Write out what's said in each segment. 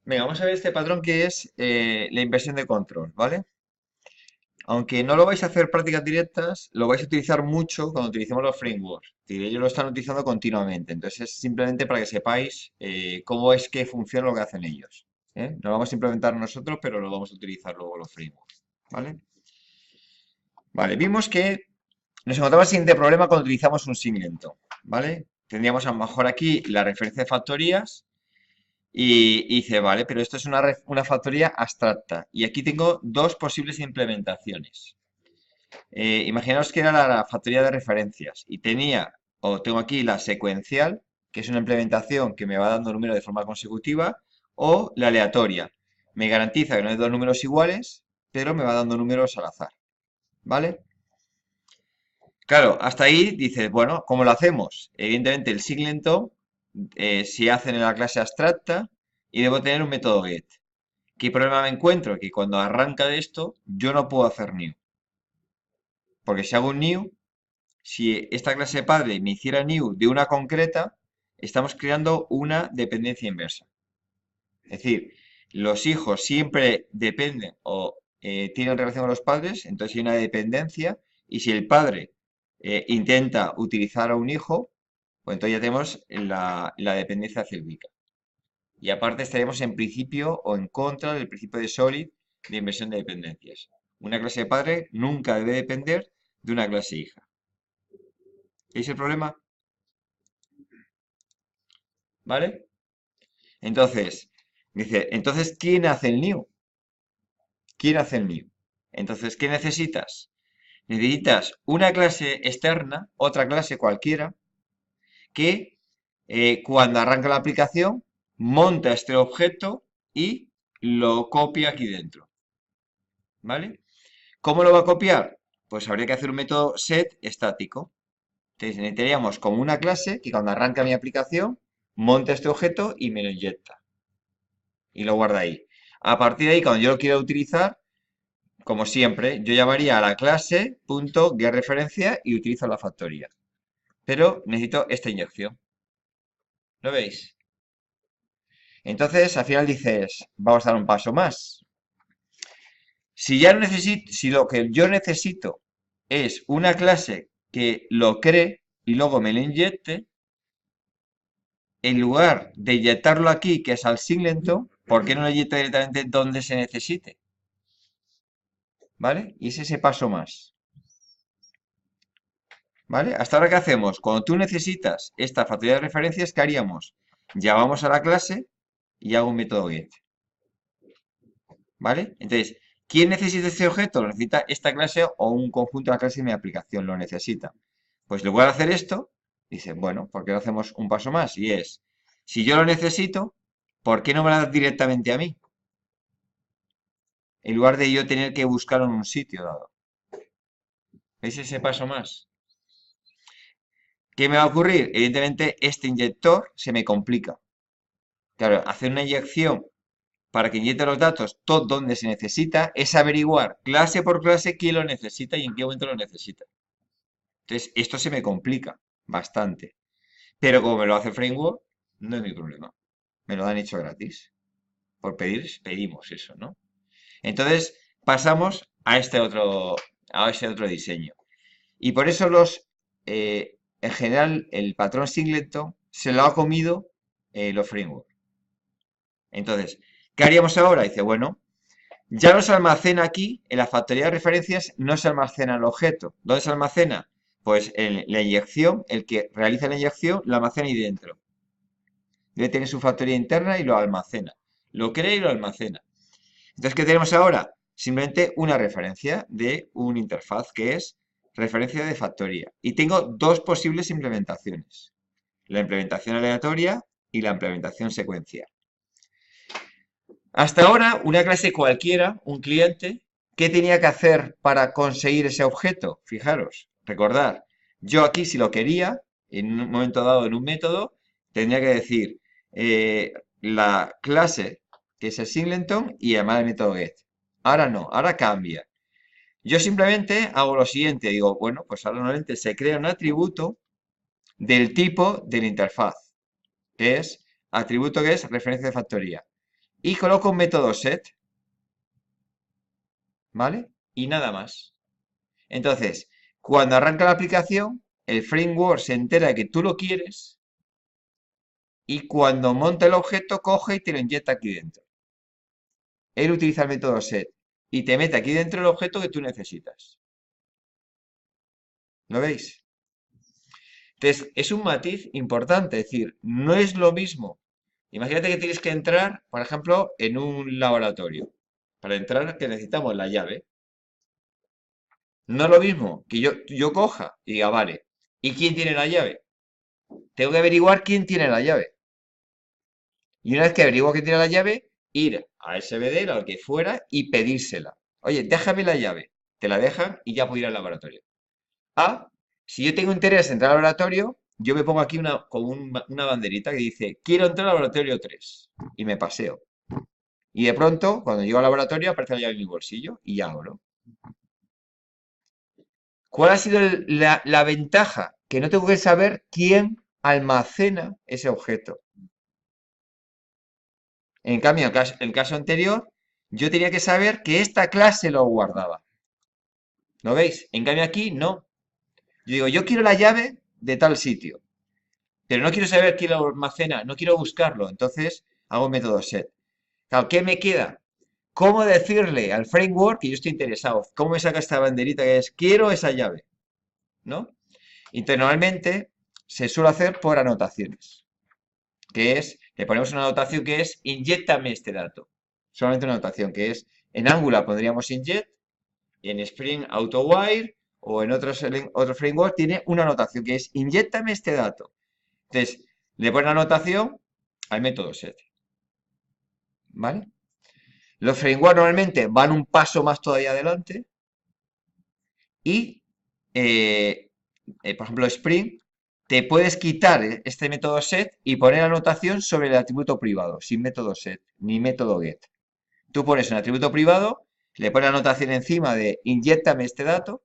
Venga, vamos a ver este patrón que es la inversión de control, ¿vale? Aunque no lo vais a hacer prácticas directas, lo vais a utilizar mucho cuando utilicemos los frameworks. Es decir, ellos lo están utilizando continuamente. Entonces es simplemente para que sepáis cómo es que funciona lo que hacen ellos. ¿Eh? No lo vamos a implementar nosotros, pero lo vamos a utilizar luego los frameworks. ¿Vale? Vale, vimos que nos encontramos el siguiente problema cuando utilizamos un singleton. ¿Vale? Tendríamos a lo mejor aquí la referencia de factorías. Y dice, vale, pero esto es una factoría abstracta. Y aquí tengo dos posibles implementaciones. Imaginaos que era la factoría de referencias y tengo aquí la secuencial, que es una implementación que me va dando números de forma consecutiva, o la aleatoria. Me garantiza que no hay dos números iguales, pero me va dando números al azar. ¿Vale? Claro, hasta ahí dices, bueno, ¿cómo lo hacemos? Evidentemente el singleton se hace en la clase abstracta y debo tener un método get. ¿Qué problema me encuentro? Que cuando arranca de esto, yo no puedo hacer new. Porque si hago un new, si esta clase padre me hiciera new de una concreta, estamos creando una dependencia inversa. Es decir, los hijos siempre dependen o tienen relación con los padres, entonces hay una dependencia, y si el padre intenta utilizar a un hijo, pues entonces ya tenemos la dependencia cíclica. Y aparte estaremos en principio o en contra del principio de Solid de inversión de dependencias. Una clase de padre nunca debe depender de una clase hija. ¿Veis el problema? ¿Vale? Entonces, dice, entonces, ¿quién hace el new? ¿Quién hace el new? Entonces, ¿qué necesitas? Necesitas una clase externa, otra clase cualquiera, que cuando arranca la aplicación, monta este objeto y lo copia aquí dentro. ¿Vale? ¿Cómo lo va a copiar? Pues habría que hacer un método set estático. Entonces necesitaríamos como una clase que cuando arranca mi aplicación, monta este objeto y me lo inyecta. Y lo guarda ahí. A partir de ahí, cuando yo lo quiera utilizar, como siempre, yo llamaría a la clase .getReferencia y utilizo la factoría. Pero necesito esta inyección. ¿Lo veis? Entonces, al final dices, vamos a dar un paso más. Si ya no necesito, si lo que yo necesito es una clase que lo cree y luego me lo inyecte, en lugar de inyectarlo aquí, que es al singleton, ¿por qué no lo inyecto directamente donde se necesite? ¿Vale? Y es ese paso más. ¿Vale? Hasta ahora, ¿qué hacemos? Cuando tú necesitas esta factoría de referencias, ¿qué haríamos? Llamamos a la clase y hago un método get. ¿Vale? Entonces, ¿quién necesita este objeto? Lo necesita esta clase o un conjunto de la clase de mi aplicación, lo necesita. Pues en lugar de hacer esto, dice, bueno, ¿por qué no hacemos un paso más? Y es, si yo lo necesito, ¿por qué no me lo das directamente a mí? En lugar de yo tener que buscarlo en un sitio dado. ¿Veis ese paso más? ¿Qué me va a ocurrir? Evidentemente, este inyector se me complica. Claro, hacer una inyección para que inyecte los datos todo donde se necesita es averiguar clase por clase quién lo necesita y en qué momento lo necesita. Entonces, esto se me complica bastante. Pero como me lo hace el framework, no es mi problema. Me lo han hecho gratis. Por pedir, pedimos eso, ¿no? Entonces, pasamos a ese otro diseño. Y por eso en general, el patrón singleton se lo ha comido los frameworks. Entonces, ¿qué haríamos ahora? Dice, bueno, ya no se almacena aquí, en la factoría de referencias, no se almacena el objeto. ¿Dónde se almacena? Pues en la inyección, el que realiza la inyección, lo almacena ahí dentro. Debe tener su factoría interna y lo almacena. Lo crea y lo almacena. Entonces, ¿qué tenemos ahora? Simplemente una referencia de un interfaz que es referencia de factoría. Y tengo dos posibles implementaciones. La implementación aleatoria y la implementación secuencial. Hasta ahora, una clase cualquiera, un cliente, ¿qué tenía que hacer para conseguir ese objeto? Fijaros, recordad, yo aquí si lo quería, en un momento dado en un método, tendría que decir la clase que es el singleton y llamar el método get. Ahora no, ahora cambia. Yo simplemente hago lo siguiente, digo, bueno, pues ahora normalmente se crea un atributo del tipo de la interfaz, que es atributo que es referencia de factoría. y coloco un método set, ¿vale? Y nada más. Entonces, cuando arranca la aplicación, el framework se entera de que tú lo quieres y cuando monta el objeto, coge y te lo inyecta aquí dentro. Él utiliza el método set y te mete aquí dentro el objeto que tú necesitas. ¿Lo veis? Entonces, es un matiz importante, es decir, no es lo mismo. Imagínate que tienes que entrar, por ejemplo, en un laboratorio. Para entrar, que necesitamos la llave. No es lo mismo que yo coja y diga, vale, ¿y quién tiene la llave? Tengo que averiguar quién tiene la llave. Y una vez que averiguo quién tiene la llave, ir a SBD, al que fuera, y pedírsela. Oye, déjame la llave. Te la dejan y ya puedo ir al laboratorio. Ah, si yo tengo interés en entrar al laboratorio, yo me pongo aquí una banderita que dice, quiero entrar al laboratorio 3 y me paseo. Y de pronto, cuando llego al laboratorio, aparece la llave en mi bolsillo y ya abro. ¿Cuál ha sido la ventaja? Que no tengo que saber quién almacena ese objeto. En cambio, en el caso anterior, yo tenía que saber que esta clase lo guardaba. ¿Lo veis? En cambio aquí, no. Yo digo, yo quiero la llave de tal sitio. Pero no quiero saber quién lo almacena, no quiero buscarlo. Entonces hago un método set. Claro, ¿qué me queda? ¿Cómo decirle al framework que yo estoy interesado? ¿Cómo me saca esta banderita que es quiero esa llave? ¿No? Entonces, normalmente se suele hacer por anotaciones, que es, le ponemos una anotación que es inyéctame este dato. Solamente una anotación que es, en Angular pondríamos inject, y en Spring AutoWire o en otro framework tiene una anotación que es inyéctame este dato. Entonces, le pone la anotación al método set, ¿vale? Los frameworks normalmente van un paso más todavía adelante y, eh, por ejemplo, Spring, te puedes quitar este método set y poner anotación sobre el atributo privado, sin método set ni método get. Tú pones un atributo privado, le pones anotación encima de inyéctame este dato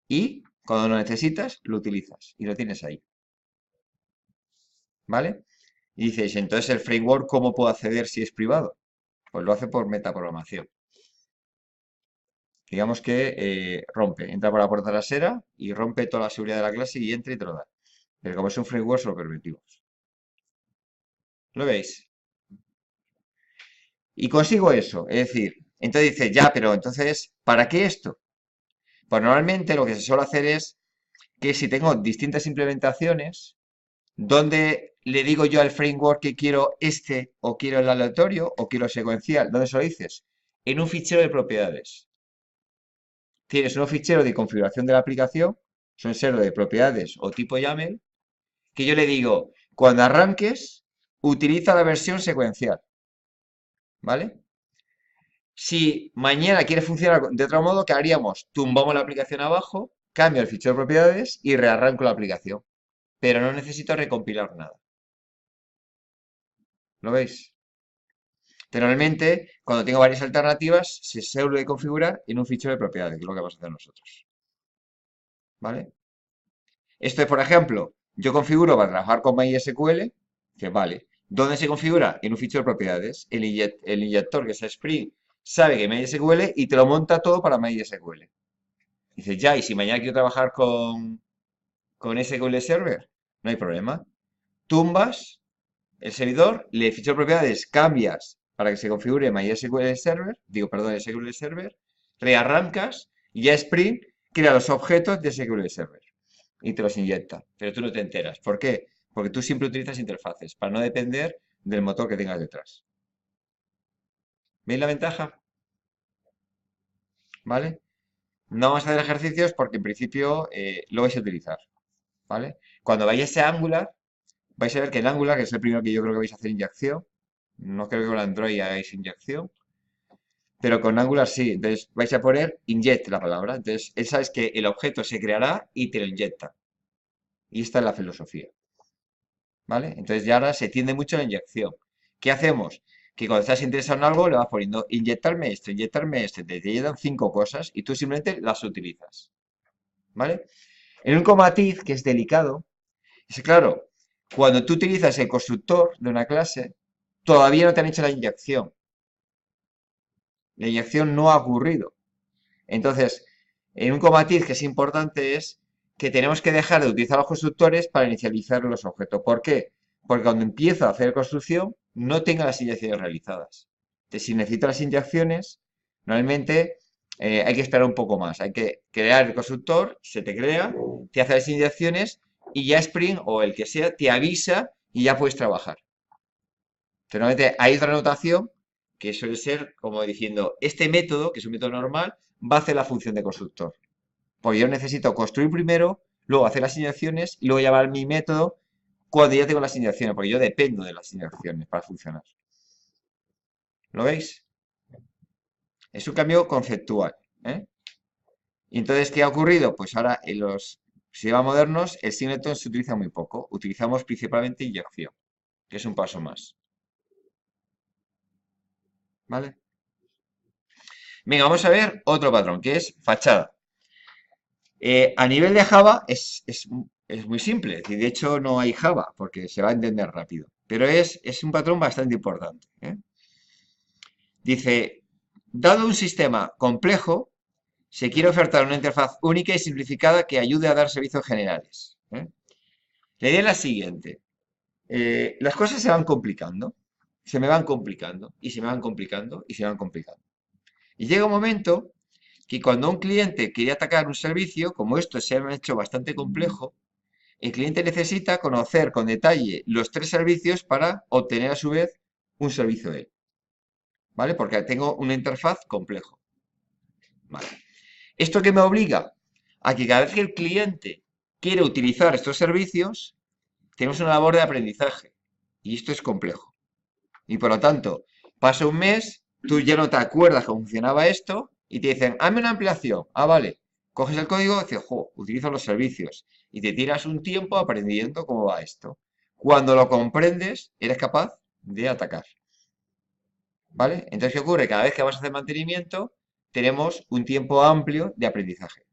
y cuando lo necesitas, lo utilizas y lo tienes ahí, ¿vale? Y dices, entonces el framework, ¿cómo puedo acceder si es privado? Pues lo hace por metaprogramación. Digamos que rompe, entra por la puerta trasera y rompe toda la seguridad de la clase y entra y te lo da. Pero como es un framework, se lo permitimos. ¿Lo veis? Y consigo eso, es decir, entonces dice, ya, pero entonces, ¿para qué esto? Pues normalmente lo que se suele hacer es que si tengo distintas implementaciones, donde le digo yo al framework que quiero este, o quiero el aleatorio, o quiero secuencial, ¿dónde se lo dices? En un fichero de propiedades. Tienes un fichero de configuración de la aplicación, son ser de propiedades o tipo YAML, que yo le digo, cuando arranques, utiliza la versión secuencial, ¿vale? Si mañana quiere funcionar de otro modo, ¿qué haríamos? Tumbamos la aplicación abajo, cambio el fichero de propiedades y rearranco la aplicación. Pero no necesito recompilar nada. ¿Lo veis? Pero normalmente, cuando tengo varias alternativas, se suele configurar en un fichero de propiedades, que es lo que vamos a hacer nosotros. ¿Vale? Esto es, por ejemplo, yo configuro para trabajar con MySQL, que vale. ¿Dónde se configura? En un fichero de propiedades. El inyector, que es Spring, sabe que MySQL y te lo monta todo para MySQL. Dices, ya, y si mañana quiero trabajar con SQL Server, no hay problema. Tumbas el servidor, le fichero de propiedades, cambias para que se configure MySQL Server, digo, perdón, SQL Server, rearrancas y ya Spring crea los objetos de SQL Server y te los inyecta, pero tú no te enteras. ¿Por qué? Porque tú siempre utilizas interfaces para no depender del motor que tengas detrás. ¿Veis la ventaja? ¿Vale? No vamos a hacer ejercicios porque en principio lo vais a utilizar. ¿Vale? Cuando vayáis a Angular, vais a ver que en Angular, que es el primero que yo creo que vais a hacer inyección, no creo que con Android hagáis inyección, pero con Angular sí. Entonces vais a poner inject la palabra. Entonces, él sabe que el objeto se creará y te lo inyecta. Y esta es la filosofía. ¿Vale? Entonces ya ahora se tiende mucho a la inyección. ¿Qué hacemos? Que cuando estás interesado en algo le vas poniendo inyectarme esto, te llegan 5 cosas y tú simplemente las utilizas. ¿Vale? El único matiz que es delicado es que, claro, cuando tú utilizas el constructor de una clase, todavía no te han hecho la inyección. La inyección no ha ocurrido. Entonces, en un matiz que es importante es que tenemos que dejar de utilizar los constructores para inicializar los objetos. ¿Por qué? Porque cuando empiezo a hacer construcción, no tenga las inyecciones realizadas. Entonces, si necesito las inyecciones, normalmente hay que esperar un poco más. Hay que crear el constructor, se te crea, te hace las inyecciones y ya Spring o el que sea te avisa y ya puedes trabajar. Entonces, normalmente hay otra notación que suele ser como diciendo, este método, que es un método normal, va a hacer la función de constructor. Pues yo necesito construir primero, luego hacer las inyecciones y luego llamar mi método cuando ya tengo las inyecciones, porque yo dependo de las inyecciones para funcionar. ¿Lo veis? Es un cambio conceptual, ¿eh? Y entonces, ¿qué ha ocurrido? Pues ahora en los sistemas modernos el singleton se utiliza muy poco. Utilizamos principalmente inyección, que es un paso más. ¿Vale? Venga, vamos a ver otro patrón, que es fachada. A nivel de Java es muy simple, es decir, de hecho no hay Java, porque se va a entender rápido. Pero es un patrón bastante importante, ¿eh? Dice, dado un sistema complejo, se quiere ofertar una interfaz única y simplificada que ayude a dar servicios generales, ¿eh? La idea es la siguiente. Las cosas se van complicando, se me van complicando, y se me van complicando, y se van complicando. Y llega un momento que cuando un cliente quiere atacar un servicio, como esto se ha hecho bastante complejo, el cliente necesita conocer con detalle los tres servicios para obtener a su vez un servicio de él. ¿Vale? Porque tengo una interfaz complejo. ¿Vale? ¿Esto qué me obliga? A que cada vez que el cliente quiere utilizar estos servicios, tenemos una labor de aprendizaje. Y esto es complejo. Y por lo tanto, pasa un mes, tú ya no te acuerdas cómo funcionaba esto, y te dicen, hazme una ampliación. Ah, vale. Coges el código y dices, jo, utilizo los servicios. Y te tiras un tiempo aprendiendo cómo va esto. Cuando lo comprendes, eres capaz de atacar. ¿Vale? Entonces, ¿qué ocurre? Cada vez que vamos a hacer mantenimiento, tenemos un tiempo amplio de aprendizaje.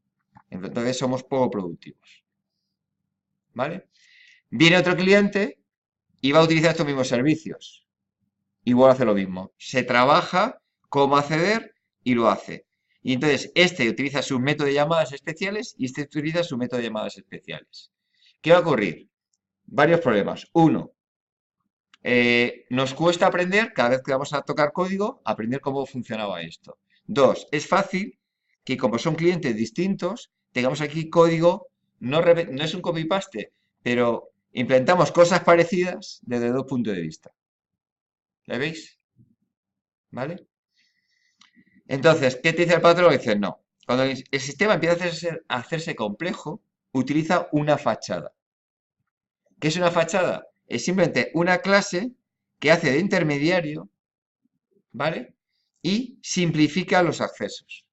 Entonces, somos poco productivos. ¿Vale? Viene otro cliente y va a utilizar estos mismos servicios. Igual hace lo mismo. Se trabaja cómo acceder y lo hace. Y entonces este utiliza su método de llamadas especiales y este utiliza su método de llamadas especiales. ¿Qué va a ocurrir? Varios problemas. Uno, nos cuesta aprender, cada vez que vamos a tocar código, aprender cómo funcionaba esto. Dos, es fácil que como son clientes distintos, tengamos aquí código, no es un copy-paste, pero implementamos cosas parecidas desde dos puntos de vista. ¿La veis? ¿Vale? Entonces, ¿qué te dice el patrón? Dice, no. Cuando el sistema empieza a hacerse complejo, utiliza una fachada. ¿Qué es una fachada? Es simplemente una clase que hace de intermediario, ¿vale? Y simplifica los accesos.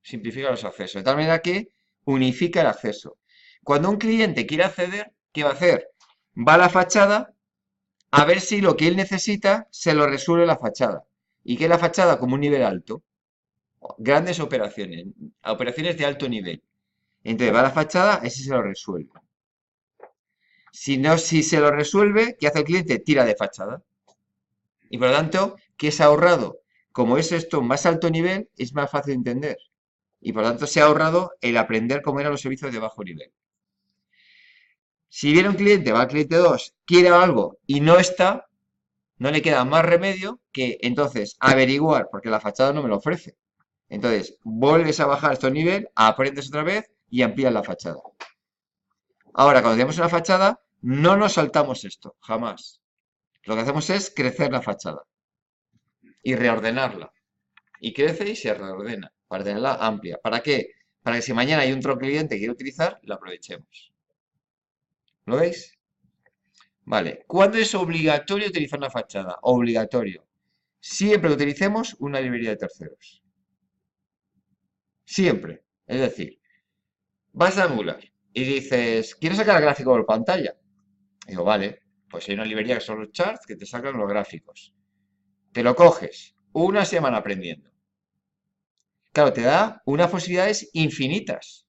Simplifica los accesos. De tal manera que unifica el acceso. Cuando un cliente quiere acceder, ¿qué va a hacer? Va a la fachada a ver si lo que él necesita se lo resuelve la fachada. ¿Y qué es la fachada? Como un nivel alto. Grandes operaciones, operaciones de alto nivel. Entonces va a la fachada, ese se lo resuelve. Si no, si se lo resuelve, ¿qué hace el cliente? Tira de fachada. Y por lo tanto, ¿qué se ha ahorrado? Como es esto más alto nivel, es más fácil de entender. Y por lo tanto se ha ahorrado el aprender cómo eran los servicios de bajo nivel. Si viene un cliente, va al cliente 2, quiere algo y no está, no le queda más remedio que entonces averiguar, porque la fachada no me lo ofrece. Entonces, vuelves a bajar estos niveles, aprendes otra vez y amplías la fachada. Ahora, cuando tenemos una fachada, no nos saltamos esto, jamás. Lo que hacemos es crecer la fachada y reordenarla. Y crece y se reordena para tenerla amplia. ¿Para qué? Para que si mañana hay otro cliente que quiere utilizar, la aprovechemos. ¿Lo veis? Vale. ¿Cuándo es obligatorio utilizar una fachada? Obligatorio. Siempre que utilicemos una librería de terceros. Siempre. Es decir, vas a Angular y dices, ¿quieres sacar el gráfico por pantalla? Digo, vale, pues hay una librería que son los charts que te sacan los gráficos. Te lo coges, una semana aprendiendo. Claro, te da unas posibilidades infinitas.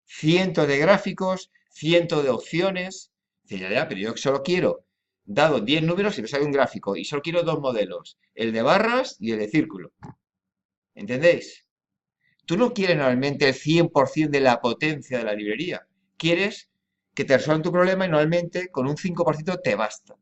Cientos de gráficos, cientos de opciones. Dices, ya, pero yo solo quiero dado 10 números y me sale un gráfico y solo quiero dos modelos, el de barras y el de círculo. ¿Entendéis? Tú no quieres normalmente el 100% de la potencia de la librería. Quieres que te resuelvan tu problema y normalmente con un 5% te basta.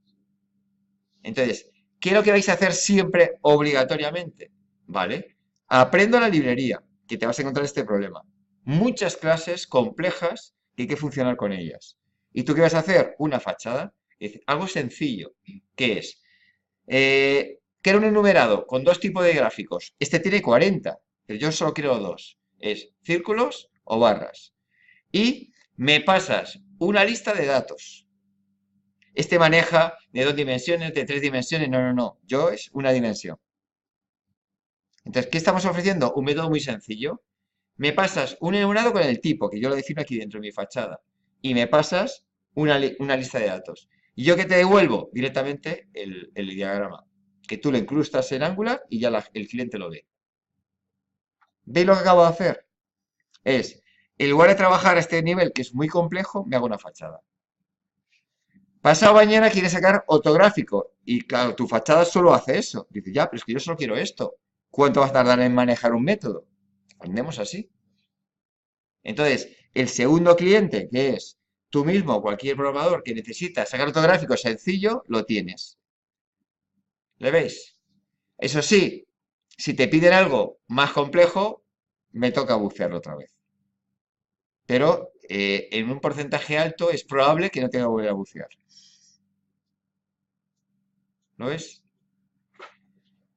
Entonces, ¿qué es lo que vais a hacer siempre obligatoriamente? ¿Vale? Aprendo la librería, que te vas a encontrar este problema. Muchas clases complejas que hay que funcionar con ellas. ¿Y tú qué vas a hacer? Una fachada. Es algo sencillo, que es, quiero un enumerado con dos tipos de gráficos. Este tiene 40, pero yo solo quiero dos. Es círculos o barras. Y me pasas una lista de datos. Este maneja de 2 dimensiones, de 3 dimensiones. No, no, no. Yo es una dimensión. Entonces, ¿qué estamos ofreciendo? Un método muy sencillo. Me pasas un enumerado con el tipo, que yo lo defino aquí dentro de mi fachada. Y me pasas una lista de datos. ¿Y yo qué te devuelvo? Directamente el diagrama. Que tú lo incrustas en Angular y ya el cliente lo ve. ¿Veis lo que acabo de hacer? Es, en lugar de trabajar a este nivel, que es muy complejo, me hago una fachada. Pasado mañana quieres sacar ortográfico y claro, tu fachada solo hace eso. Dices, ya, pero es que yo solo quiero esto. ¿Cuánto vas a tardar en manejar un método? Aprendemos así. Entonces, el segundo cliente, que es tú mismo o cualquier programador que necesita sacar ortográfico sencillo, lo tienes. ¿Le veis? Eso sí, si te piden algo más complejo, me toca bucearlo otra vez. Pero en un porcentaje alto es probable que no tenga que volver a bucear. ¿Lo ves?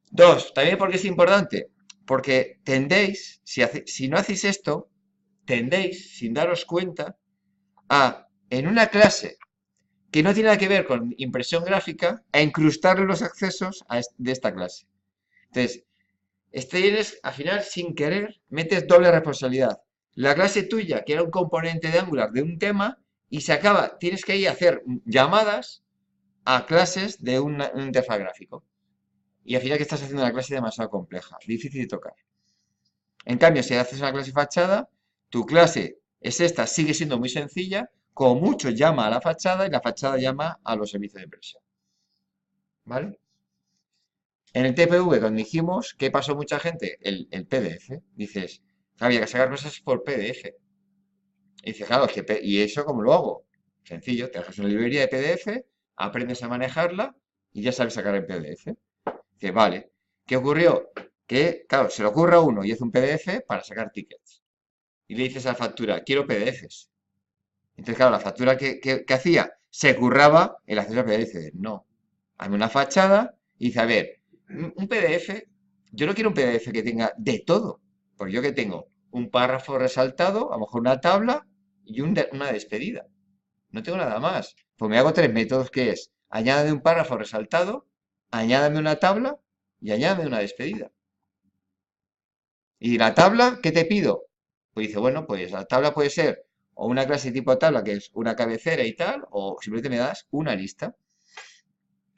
Dos, también porque es importante, porque tendéis, si no hacéis esto, tendéis, sin daros cuenta, a, en una clase que no tiene nada que ver con impresión gráfica, a incrustarle los accesos de esta clase. Entonces, al final, sin querer, metes doble responsabilidad. La clase tuya, que era un componente de Angular de un tema, y se acaba, tienes que ir a hacer llamadas a clases de un interfaz gráfico. Y al final que estás haciendo una clase demasiado compleja, difícil de tocar. En cambio, si haces una clase fachada, tu clase es esta, sigue siendo muy sencilla, como mucho llama a la fachada y la fachada llama a los servicios de impresión. ¿Vale? En el TPV, cuando dijimos que pasó mucha gente, el PDF, dices, había que sacar cosas por PDF. Y dices, claro, ¿y eso cómo lo hago? Sencillo, te dejas una librería de PDF, aprendes a manejarla y ya sabes sacar el PDF. Dices, vale, ¿qué ocurrió? Que, claro, se le ocurre a uno y hace un PDF para sacar tickets. Y le dices a la factura, quiero PDFs. Entonces, claro, la factura que hacía se curraba el acceso a PDF. No. Hazme una fachada y dice, a ver, un PDF, yo no quiero un PDF que tenga de todo. Porque yo que tengo un párrafo resaltado, a lo mejor una tabla y una despedida. No tengo nada más. Pues me hago tres métodos que es, añádame un párrafo resaltado, añádame una tabla y añádame una despedida. ¿Y la tabla qué te pido? Pues dice, bueno, pues la tabla puede ser o una clase tipo tabla, que es una cabecera y tal, o simplemente me das una lista.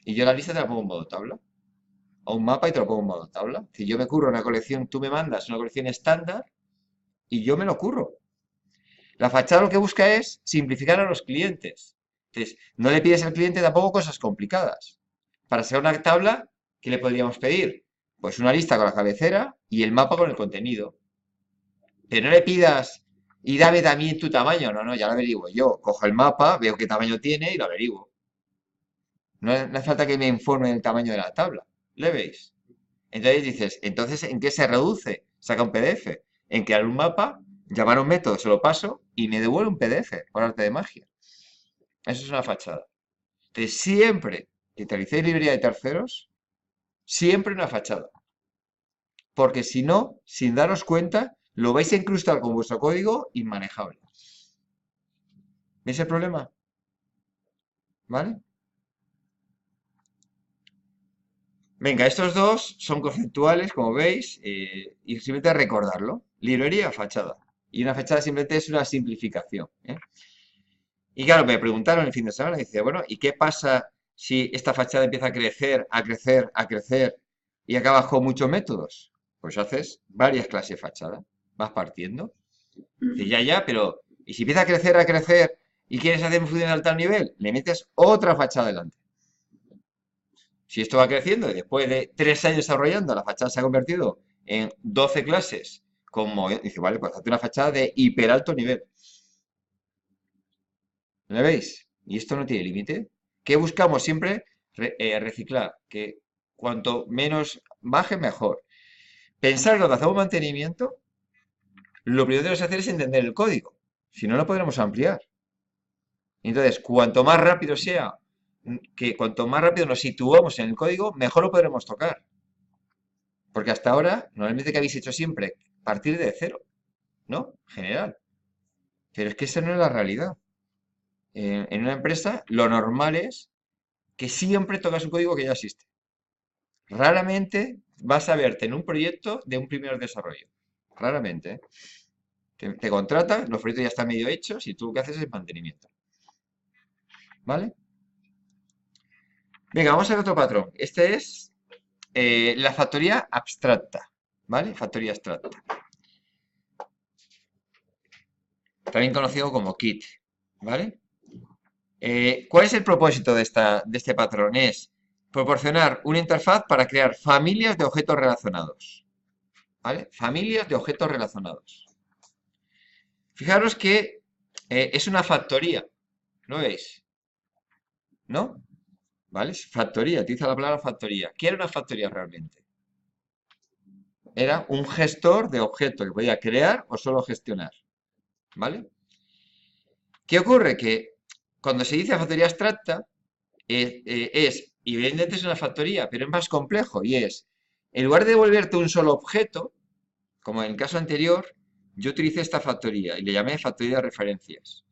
Y yo la lista te la pongo en modo tabla. O un mapa y te lo pongo en modo tabla. Si yo me curro una colección, tú me mandas una colección estándar y yo me lo curro. La fachada lo que busca es simplificar a los clientes. Entonces, no le pides al cliente tampoco cosas complicadas. Para hacer una tabla, ¿qué le podríamos pedir? Pues una lista con la cabecera y el mapa con el contenido. Pero no le pidas y dame también tu tamaño. No, no, ya lo averiguo. Yo cojo el mapa, veo qué tamaño tiene y lo averiguo. No, no hace falta que me informe del tamaño de la tabla. ¿Le veis? Entonces dices, entonces, ¿en qué se reduce? Saca un PDF. En crear un mapa, llamar a un método, se lo paso y me devuelve un PDF por arte de magia. Eso es una fachada. Entonces, siempre que utilicéis librería de terceros, siempre una fachada. Porque si no, sin daros cuenta, lo vais a incrustar con vuestro código inmanejable. ¿Veis el problema? ¿Vale? Venga, estos dos son conceptuales, como veis, y simplemente recordarlo. Librería, fachada. Y una fachada simplemente es una simplificación, ¿eh? Y claro, me preguntaron el fin de semana, dice, bueno, ¿y qué pasa si esta fachada empieza a crecer, a crecer, a crecer y acabas con muchos métodos? Pues haces varias clases de fachada, vas partiendo. Dice, ya, ya, pero ¿y si empieza a crecer y quieres hacer un funcional a tal nivel? Le metes otra fachada delante. Si esto va creciendo y después de 3 años desarrollando, la fachada se ha convertido en 12 clases, como dice, vale, pues hace una fachada de hiper alto nivel. ¿Lo veis? Y esto no tiene límite. ¿Qué buscamos siempre? Reciclar, que cuanto menos baje, mejor. Pensar que cuando hacemos mantenimiento, lo primero que tenemos que hacer es entender el código. Si no, no podremos ampliar. Entonces, cuanto más rápido sea, que cuanto más rápido nos situamos en el código, mejor lo podremos tocar. Porque hasta ahora, normalmente que habéis hecho siempre, partir de cero, ¿no? General. Pero es que esa no es la realidad. En una empresa, lo normal es que siempre tocas un código que ya existe. Raramente vas a verte en un proyecto de un primer desarrollo. Raramente, ¿eh? Te contratan, los proyectos ya están medio hechos y tú lo que haces es mantenimiento. ¿Vale? Venga, vamos a ver otro patrón. Este es la factoría abstracta. ¿Vale? Factoría abstracta. También conocido como kit. ¿Vale? ¿Cuál es el propósito de este patrón? Es proporcionar una interfaz para crear familias de objetos relacionados. ¿Vale? Familias de objetos relacionados. Fijaros que es una factoría, ¿no veis? ¿No? ¿Vale? Es factoría, utiliza la palabra factoría. ¿Qué era una factoría realmente? Era un gestor de objetos que podía crear o solo gestionar. ¿Vale? ¿Qué ocurre? Que cuando se dice factoría abstracta, evidentemente es una factoría, pero es más complejo y es, en lugar de devolverte un solo objeto, como en el caso anterior, yo utilicé esta factoría y le llamé factoría de referencias.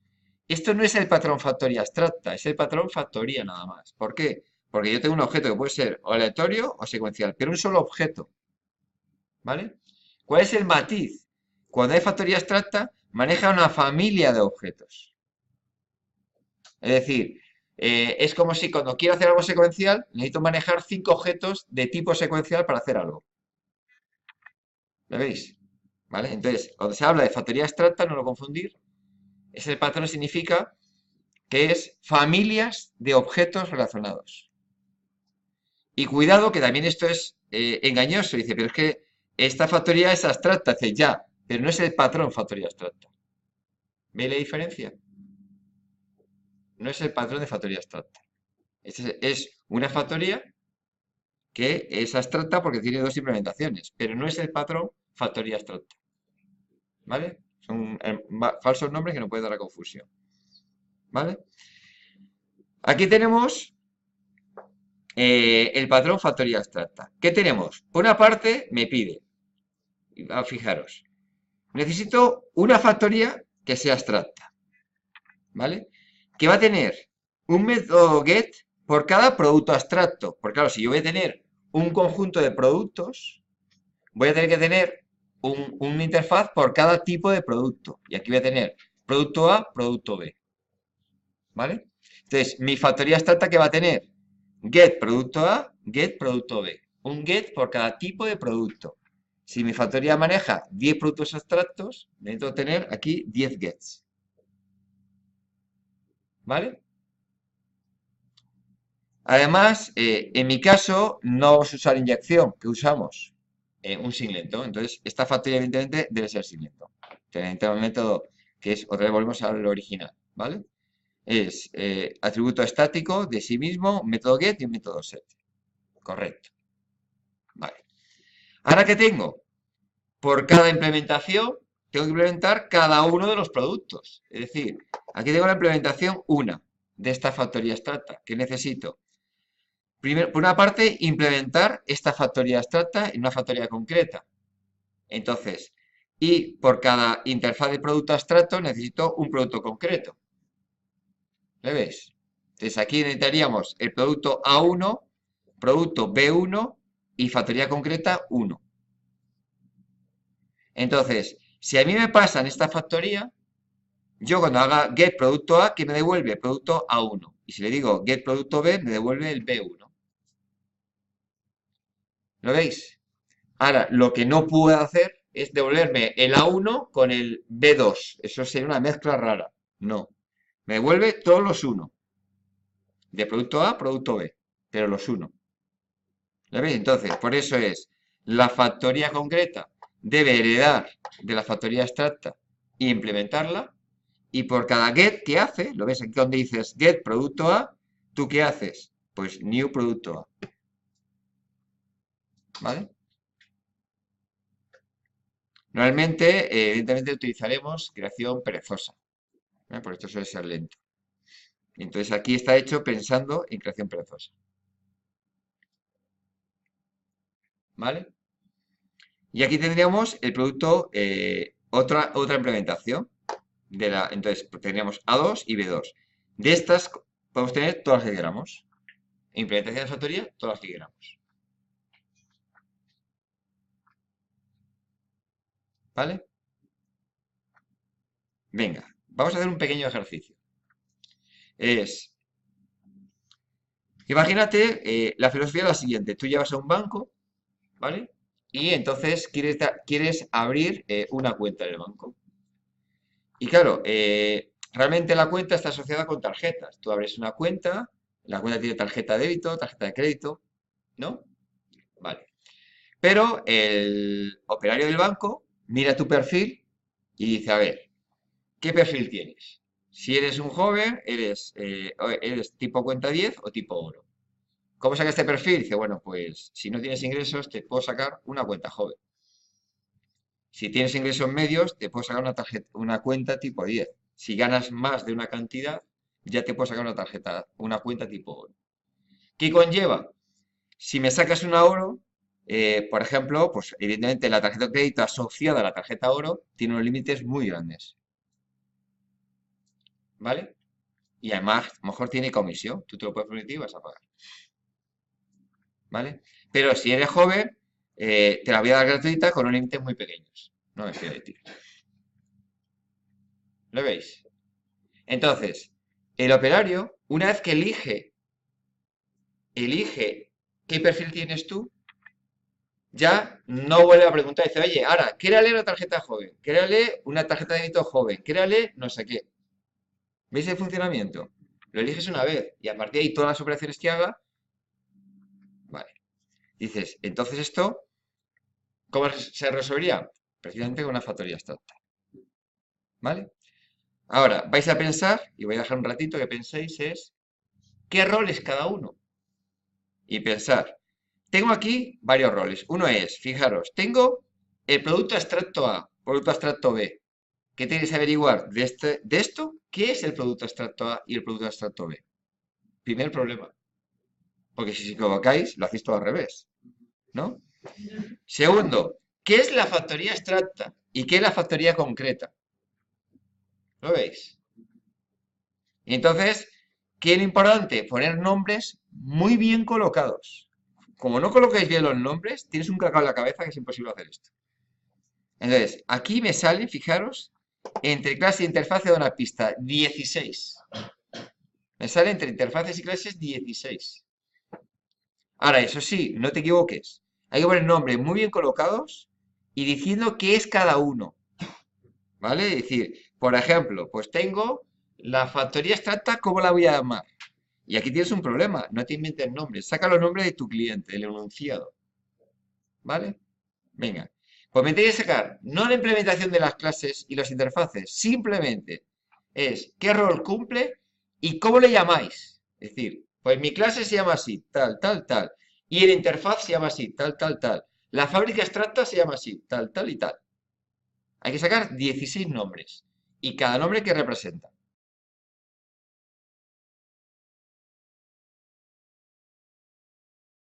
Esto no es el patrón factoría abstracta, es el patrón factoría nada más. ¿Por qué? Porque yo tengo un objeto que puede ser o aleatorio o secuencial, pero un solo objeto. ¿Vale? ¿Cuál es el matiz? Cuando hay factoría abstracta, maneja una familia de objetos. Es decir, es como si cuando quiero hacer algo secuencial, necesito manejar 5 objetos de tipo secuencial para hacer algo. ¿Lo veis? ¿Vale? Entonces, cuando se habla de factoría abstracta, no lo confundir, ese patrón significa que es familias de objetos relacionados. Y cuidado, que también esto es engañoso. Dice, pero es que esta factoría es abstracta. Dice, ya, pero no es el patrón factoría abstracta. ¿Veis la diferencia? No es el patrón de factoría abstracta. Es una factoría que es abstracta porque tiene dos implementaciones, pero no es el patrón factoría abstracta. ¿Vale? Son falsos nombres que no pueden dar a confusión. ¿Vale? Aquí tenemos el patrón factoría abstracta. ¿Qué tenemos? Por una parte me pide, fijaros, necesito una factoría que sea abstracta, ¿vale? Que va a tener un método get por cada producto abstracto. Porque claro, si yo voy a tener un conjunto de productos, voy a tener que tener una interfaz por cada tipo de producto. Y aquí voy a tener producto A, producto B, ¿vale? Entonces, mi factoría abstracta que va a tener get producto A, get producto B. Un get por cada tipo de producto. Si mi factoría maneja 10 productos abstractos, necesito tener aquí 10 gets. ¿Vale? Además, en mi caso, no vamos a usar inyección. ¿Qué usamos? Un singleton. Entonces, esta factoría, evidentemente, debe ser singleton. Tenemos un método que es, otra vez volvemos al original. ¿Vale? Es atributo estático de sí mismo, un método get y un método set. Correcto. Vale. Ahora, ¿qué tengo? Por cada implementación, tengo que implementar cada uno de los productos. Es decir, aquí tengo la implementación 1 de esta factoría abstracta. ¿Qué necesito? Primero, por una parte, implementar esta factoría abstracta en una factoría concreta. Entonces, y por cada interfaz de producto abstracto necesito un producto concreto. ¿Le ves? Entonces aquí necesitaríamos el producto A1, producto B1 y factoría concreta 1. Entonces, si a mí me pasan esta factoría, yo cuando haga get producto A, que me devuelve producto A1. Y si le digo get producto B, me devuelve el B1. ¿Lo veis? Ahora, lo que no puedo hacer es devolverme el A1 con el B2. Eso sería una mezcla rara. No. Me devuelve todos los 1. De producto A, producto B. Pero los 1. ¿Lo veis? Entonces, por eso es, la factoría concreta debe heredar de la factoría abstracta e implementarla, y por cada get que hace, lo ves aquí donde dices get producto A, ¿tú qué haces? Pues new producto A, ¿vale? Normalmente, evidentemente, utilizaremos creación perezosa, ¿eh? Por esto suele ser lento. Entonces aquí está hecho pensando en creación perezosa, ¿vale? Y aquí tendríamos el producto, otra implementación entonces pues, tendríamos A2 y B2. De estas podemos tener todas las que queramos. Implementación de factoría, todas las que queramos. ¿Vale? Venga, vamos a hacer un pequeño ejercicio. Es, imagínate, la filosofía es la siguiente. Tú llevas a un banco, ¿vale? Y entonces quieres abrir una cuenta en el banco. Y claro, realmente la cuenta está asociada con tarjetas. Tú abres una cuenta, la cuenta tiene tarjeta de débito, tarjeta de crédito, ¿no? Vale. Pero el operario del banco mira tu perfil y dice, a ver, ¿qué perfil tienes? Si eres un joven, eres tipo cuenta 10 o tipo oro. ¿Cómo saca este perfil? Dice, bueno, pues si no tienes ingresos, te puedo sacar una cuenta joven. Si tienes ingresos medios, te puedo sacar una cuenta tipo 10. Si ganas más de una cantidad, ya te puedo sacar una cuenta tipo oro. ¿Qué conlleva? Si me sacas una oro, por ejemplo, pues evidentemente la tarjeta de crédito asociada a la tarjeta oro tiene unos límites muy grandes, ¿vale? Y además, a lo mejor tiene comisión, tú te lo puedes permitir y vas a pagar, ¿vale? Pero si eres joven, te la voy a dar gratuita con unos límites muy pequeños. No me fío de ti. ¿Lo veis? Entonces, el operario, una vez que elige qué perfil tienes tú, ya no vuelve a preguntar. Dice, oye, ahora, créale una tarjeta joven, créale una tarjeta de débito joven, créale no sé qué. ¿Veis el funcionamiento? Lo eliges una vez y a partir de ahí todas las operaciones que haga, vale. Dices, entonces esto, ¿cómo se resolvería? Precisamente con una factoría abstracta, ¿vale? Ahora, vais a pensar, y voy a dejar un ratito que penséis, es, ¿qué rol es cada uno? Y pensar, tengo aquí varios roles. Uno es, fijaros, tengo el producto abstracto A, producto abstracto B. ¿Qué tenéis que averiguar de esto? ¿Qué es el producto abstracto A y el producto abstracto B? Primer problema. Porque si os equivocáis, lo hacéis todo al revés, ¿no? Segundo, ¿qué es la factoría abstracta y qué es la factoría concreta? ¿Lo veis? Y entonces, ¿qué es lo importante? Poner nombres muy bien colocados. Como no colocáis bien los nombres, tienes un cacao en la cabeza que es imposible hacer esto. Entonces, aquí me sale, fijaros, entre clase e interfaz de una pista 16. Me sale entre interfaces y clases 16. Ahora, eso sí, no te equivoques. Hay que poner nombres muy bien colocados y diciendo qué es cada uno. ¿Vale? Es decir, por ejemplo, pues tengo la factoría abstracta, ¿cómo la voy a llamar? Y aquí tienes un problema, no te inventes nombres, saca los nombres de tu cliente, el enunciado. ¿Vale? Venga. Pues me tenéis que sacar, no la implementación de las clases y las interfaces, simplemente es qué rol cumple y cómo le llamáis. Es decir, pues mi clase se llama así, tal, tal, tal. Y el interfaz se llama así, tal, tal, tal. La fábrica abstracta se llama así, tal, tal y tal. Hay que sacar 16 nombres. Y cada nombre que representa.